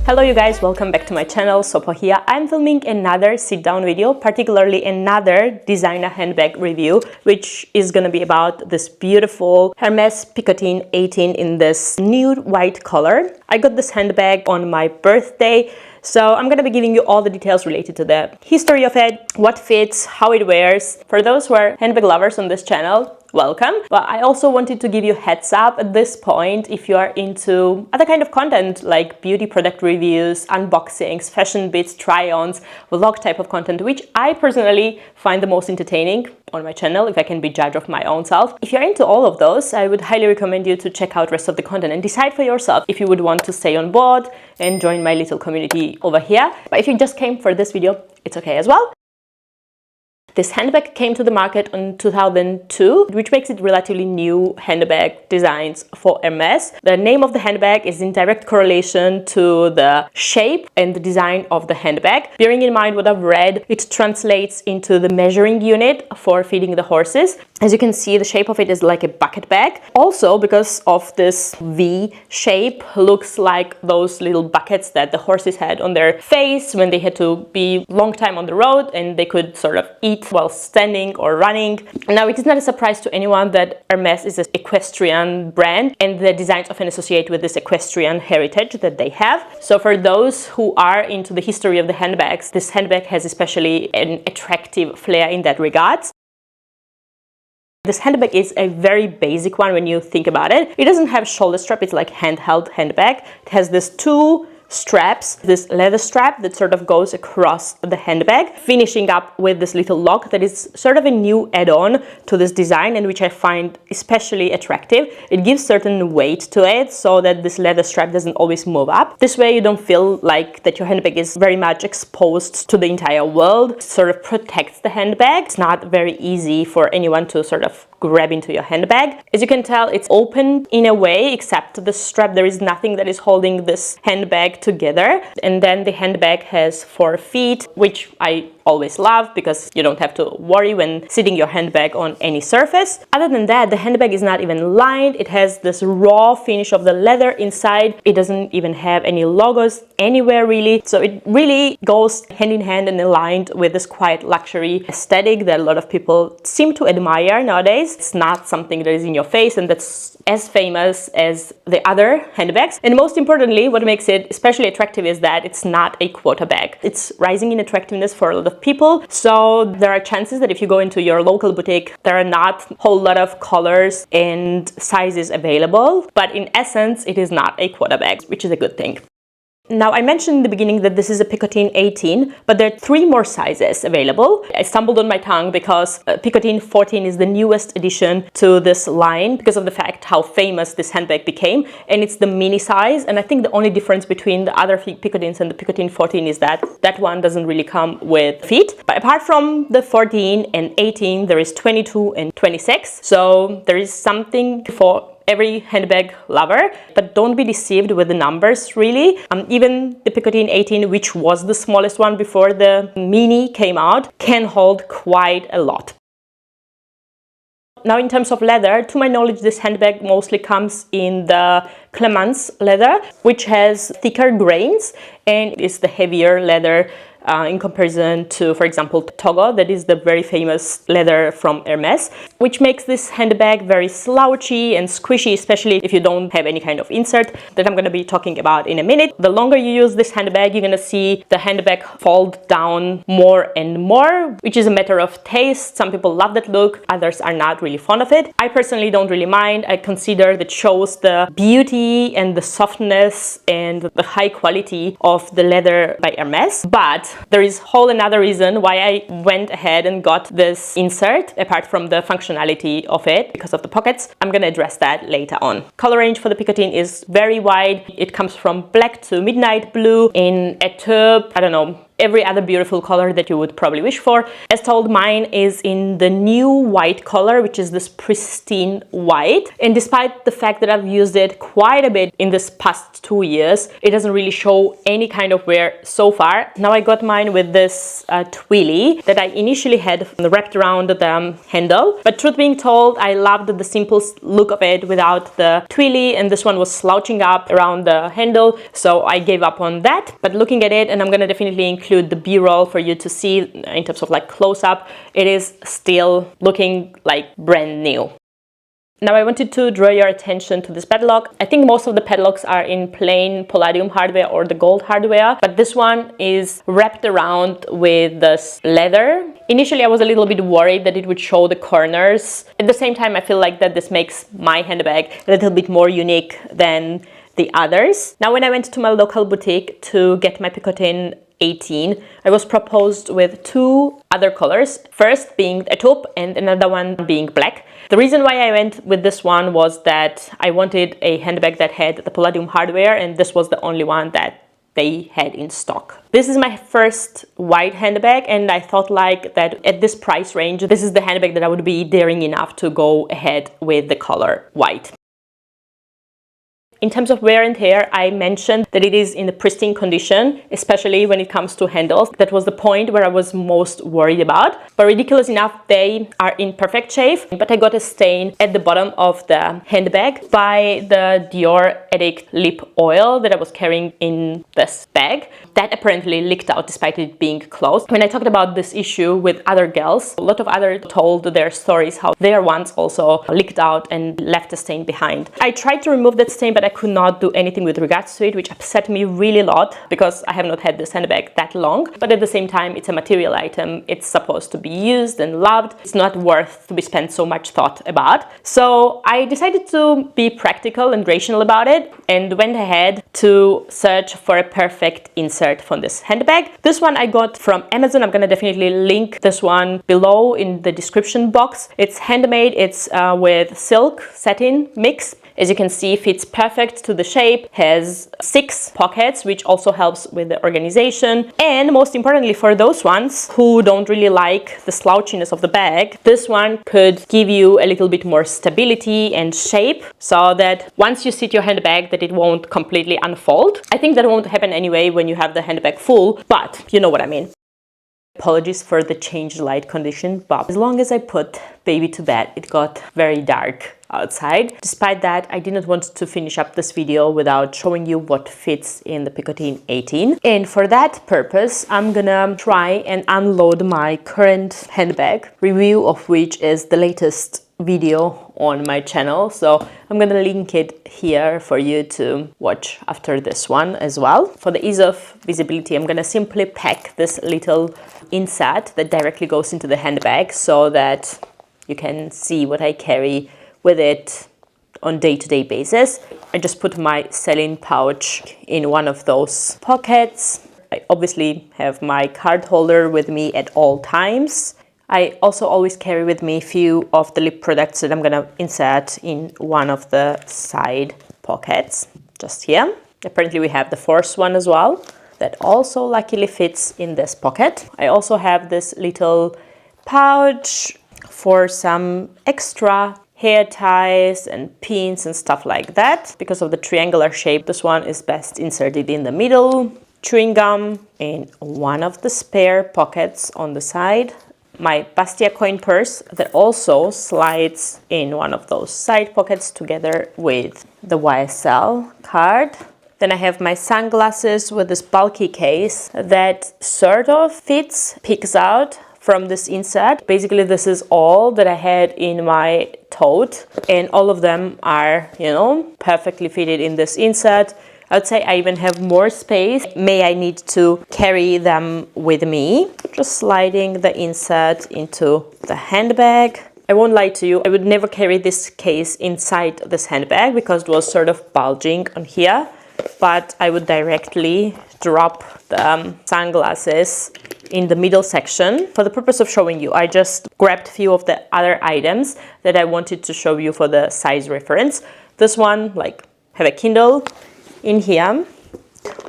Hello you guys, welcome back to my channel. Sopo here. I'm filming another sit-down video, particularly another designer handbag review, which is gonna be about this beautiful Hermes Picotin 18 in this nude white color. I got this handbag on my birthday, so I'm gonna be giving you all the details related to the history of it, what fits, how it wears. For those who are handbag lovers on this channel, welcome. But I also wanted to give you a heads up at this point if you are into other kind of content like beauty product reviews, unboxings, fashion bits, try-ons, vlog type of content, which I personally find the most entertaining on my channel, if I can be judge of my own self. If you're into all of those, I would highly recommend you to check out the rest of the content and decide for yourself if you would want to stay on board and join my little community over here. But if you just came for this video, it's okay as well. This handbag came to the market in 2002, which makes it relatively new handbag designs for Hermes. The name of the handbag is in direct correlation to the shape and the design of the handbag. Bearing in mind what I've read, it translates into the measuring unit for feeding the horses. As you can see, the shape of it is like a bucket bag. Also, because of this V shape, looks like those little buckets that the horses had on their face when they had to be long time on the road and they could sort of eat while standing or running. Now, it is not a surprise to anyone that Hermes is an equestrian brand and the designs often associate with this equestrian heritage that they have. So for those who are into the history of the handbags, this handbag has especially an attractive flair in that regard. This handbag is a very basic one when you think about it. It doesn't have shoulder strap, it's like handheld handbag. It has these two straps, this leather strap that sort of goes across the handbag, finishing up with this little lock that is sort of a new add-on to this design and which I find especially attractive. It gives certain weight to it so that this leather strap doesn't always move up. This way you don't feel like that your handbag is very much exposed to the entire world. It sort of protects the handbag. It's not very easy for anyone to sort of grab into your handbag. As you can tell, it's open in a way, except the strap. There is nothing that is holding this handbag together. And then the handbag has 4 feet, which I always love because you don't have to worry when sitting your handbag on any surface. Other than that, the handbag is not even lined. It has this raw finish of the leather inside. It doesn't even have any logos anywhere really. So it really goes hand in hand and aligned with this quiet luxury aesthetic that a lot of people seem to admire nowadays. It's not something that is in your face and that's as famous as the other handbags. And most importantly, what makes it especially attractive is that it's not a quota bag. It's rising in attractiveness for a lot of people. So there are chances that if you go into your local boutique, there are not a whole lot of colors and sizes available. But in essence, it is not a quota bag, which is a good thing. Now, I mentioned in the beginning that this is a Picotin 18, but there are 3 more sizes available. I stumbled on my tongue because Picotin 14 is the newest addition to this line because of the fact how famous this handbag became, and it's the mini size. And I think the only difference between the other Picotins and the Picotin 14 is that that one doesn't really come with feet. But apart from the 14 and 18, there is 22 and 26. So there is something for every handbag lover, but don't be deceived with the numbers really. Even the Picotin 18, which was the smallest one before the mini came out, can hold quite a lot. Now, in terms of leather, to my knowledge, this handbag mostly comes in the Clemence leather, which has thicker grains and is the heavier leather in comparison to, for example, Togo, that is the very famous leather from Hermes, which makes this handbag very slouchy and squishy, especially if you don't have any kind of insert that I'm going to be talking about in a minute. The longer you use this handbag, you're going to see the handbag fold down more and more, which is a matter of taste. Some people love that look, others are not really fond of it. I personally don't really mind. I consider that shows the beauty and the softness and the high quality of the leather by Hermes. But there is whole another reason why I went ahead and got this insert, apart from the functionality of it because of the pockets. I'm gonna address that later on. Color range for the Picotin is very wide. It comes from black to midnight blue in a taupe, I don't know, every other beautiful color that you would probably wish for. As told, mine is in the new white color, which is this pristine white. And despite the fact that I've used it quite a bit in this past 2 years, it doesn't really show any kind of wear so far. Now I got mine with this twilly that I initially had wrapped around the handle. But truth being told, I loved the simple look of it without the twilly, and this one was slouching up around the handle, so I gave up on that. But looking at it, and I'm gonna definitely include the b-roll for you to see in terms of like close-up, it is still looking like brand new. Now I wanted to draw your attention to this padlock. I think most of the padlocks are in plain palladium hardware or the gold hardware, but this one is wrapped around with this leather. Initially I was a little bit worried that it would show the corners. At the same time, I feel like that this makes my handbag a little bit more unique than the others. Now when I went to my local boutique to get my Picotin 18, I was proposed with 2 other colors, first being a taupe and another one being black. The reason why I went with this one was that I wanted a handbag that had the palladium hardware, and this was the only one that they had in stock. This is my first white handbag, and I thought like that at this price range, this is the handbag that I would be daring enough to go ahead with the color white. In terms of wear and tear, I mentioned that it is in a pristine condition, especially when it comes to handles. That was the point where I was most worried about. But ridiculous enough, they are in perfect shape. But I got a stain at the bottom of the handbag by the Dior Addict Lip Oil that I was carrying in this bag. That apparently leaked out despite it being closed. When I talked about this issue with other girls, a lot of others told their stories how their ones also leaked out and left a stain behind. I tried to remove that stain, but I could not do anything with regards to it, which upset me really a lot because I have not had this handbag that long. But at the same time, it's a material item. It's supposed to be used and loved. It's not worth to be spent so much thought about. So I decided to be practical and rational about it and went ahead to search for a perfect insert for this handbag. This one I got from Amazon. I'm gonna definitely link this one below in the description box. It's handmade. It's with silk satin mix. As you can see, fits perfect to the shape, has 6 pockets, which also helps with the organization. And most importantly, for those ones who don't really like the slouchiness of the bag, this one could give you a little bit more stability and shape so that once you sit your handbag, that it won't completely unfold. I think that won't happen anyway when you have the handbag full, but you know what I mean. Apologies for the changed light condition, but as long as I put baby to bed, it got very dark outside. Despite that, I did not want to finish up this video without showing you what fits in the Picotin 18. And for that purpose, I'm gonna try and unload my current handbag, review of which is the latest video on my channel. So I'm gonna link it here for you to watch after this one as well. For the ease of visibility, I'm gonna simply pack this little insert that directly goes into the handbag so that you can see what I carry with it on day-to-day basis. I just put my saline pouch in one of those pockets. I obviously have my card holder with me at all times. I also always carry with me a few of the lip products that I'm gonna insert in one of the side pockets, just here. Apparently we have the fourth one as well, that also luckily fits in this pocket. I also have this little pouch for some extra hair ties and pins and stuff like that. Because of the triangular shape, this one is best inserted in the middle. Chewing gum in one of the spare pockets on the side. My Bastia coin purse that also slides in one of those side pockets together with the YSL card. Then I have my sunglasses with this bulky case that sort of fits, peeks out from this insert. Basically, this is all that I had in my tote, and all of them are, you know, perfectly fitted in this insert. I would say I even have more space. May I need to carry them with me. Just sliding the insert into the handbag. I won't lie to you, I would never carry this case inside this handbag because it was sort of bulging on here. But I would directly drop the sunglasses in the middle section. For the purpose of showing you, I just grabbed a few of the other items that I wanted to show you for the size reference. This one, like, have a Kindle in here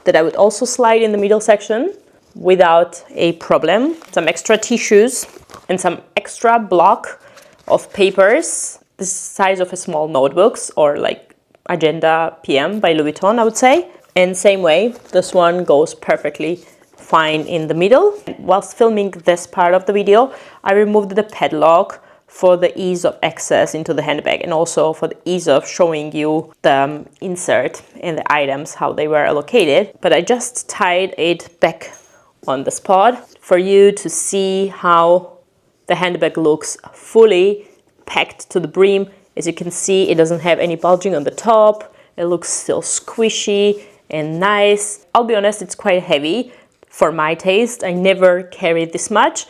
that I would also slide in the middle section. without a problem. Some extra tissues and some extra block of papers, the size of a small notebooks or like Agenda PM by Louis Vuitton, I would say. And same way, this one goes perfectly fine in the middle. Whilst filming this part of the video, I removed the padlock for the ease of access into the handbag and also for the ease of showing you the insert and the items, how they were allocated. But I just tied it back on the spot for you to see how the handbag looks fully packed to the brim. As you can see, it doesn't have any bulging on the top. It looks still squishy and nice. I'll be honest, it's quite heavy for my taste. I never carried this much,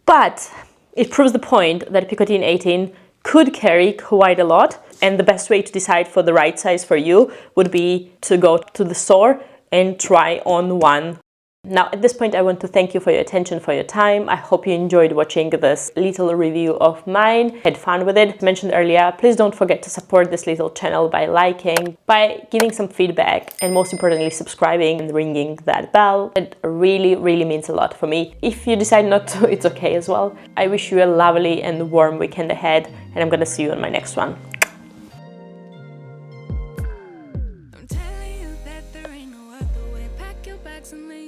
but it proves the point that Picotin 18 could carry quite a lot, and the best way to decide for the right size for you would be to go to the store and try on one. Now, at this point, I want to thank you for your attention, for your time. I hope you enjoyed watching this little review of mine, had fun with it. As mentioned earlier, please don't forget to support this little channel by liking, by giving some feedback, and most importantly, subscribing and ringing that bell. It really, really means a lot for me. If you decide not to, it's okay as well. I wish you a lovely and warm weekend ahead, and I'm gonna see you on my next one. I'm telling you that there ain't no other way. Pack your bags and leave.